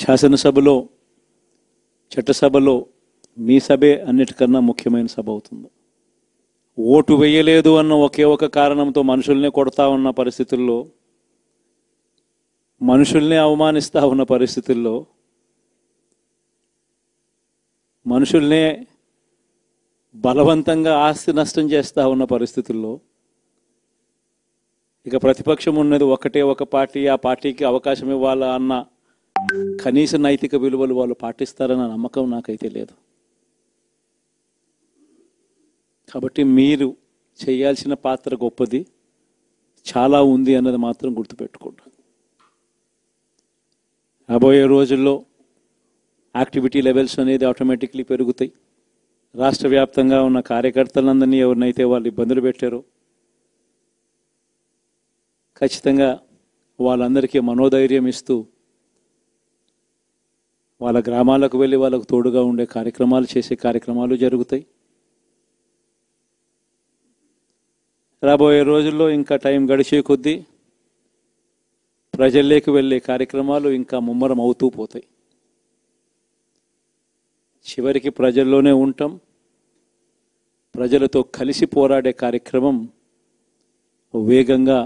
శాసనసభలో చట్టసభలో మీ సభే అన్నిటికన్నా ముఖ్యమైన సభ అవుతుంది. ఓటు వేయలేదు అన్న ఒకే ఒక కారణంతో మనుషుల్నే కొడతా ఉన్న పరిస్థితుల్లో, మనుషుల్నే అవమానిస్తూ ఉన్న పరిస్థితుల్లో, మనుషుల్నే బలవంతంగా ఆస్తి నష్టం చేస్తూ ఉన్న పరిస్థితుల్లో ఇక ప్రతిపక్షం ఉన్నది ఒకటే ఒక పార్టీ, ఆ పార్టీకి అవకాశం ఇవ్వాలా అన్న కనీస నైతిక విలువలు వాళ్ళు పాటిస్తారన్న నమ్మకం నాకైతే లేదు. కాబట్టి మీరు చేయాల్సిన పాత్ర గొప్పది, చాలా ఉంది అన్నది మాత్రం గుర్తుపెట్టుకోండి. రాబోయే రోజుల్లో యాక్టివిటీ లెవెల్స్ అనేది ఆటోమేటిక్లీ పెరుగుతాయి. రాష్ట్ర వ్యాప్తంగా ఉన్న కార్యకర్తలందరినీ ఎవరినైతే వాళ్ళు ఇబ్బందులు పెట్టారో ఖచ్చితంగా వాళ్ళందరికీ మనోధైర్యం ఇస్తూ వాళ్ళ గ్రామాలకు వెళ్ళి వాళ్ళకు తోడుగా ఉండే కార్యక్రమాలు చేసే కార్యక్రమాలు జరుగుతాయి. రాబోయే రోజుల్లో ఇంకా టైం గడిచే కొద్దీ ప్రజల్లోకి వెళ్ళే కార్యక్రమాలు ఇంకా ముమ్మరం అవుతూ పోతాయి. చివరికి ప్రజల్లోనే ఉంటాం. ప్రజలతో కలిసి పోరాడే కార్యక్రమం వేగంగా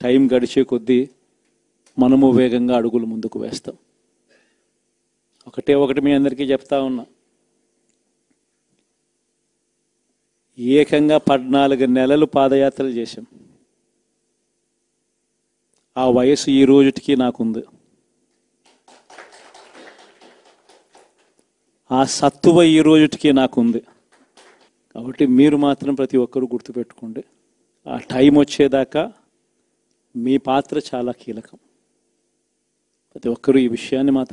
టైం గడిచే కొద్దీ మనము వేగంగా అడుగులు ముందుకు వేస్తాం. ఒకటి మీ అందరికీ చెప్తా ఉన్నా, ఏకంగా 14 నెలలు పాదయాత్రలు చేశాం. ఆ వయసు ఈ రోజుటికి నాకుంది. ఆ సత్తువ ఈ రోజుటికి నాకుంది. కాబట్టి మీరు మాత్రం ప్రతి ఒక్కరూ గుర్తుపెట్టుకోండి, ఆ టైం వచ్చేదాకా మీ పాత్ర చాలా కీలకం. ప్రతి ఒక్కరూ ఈ విషయాన్ని మాత్రం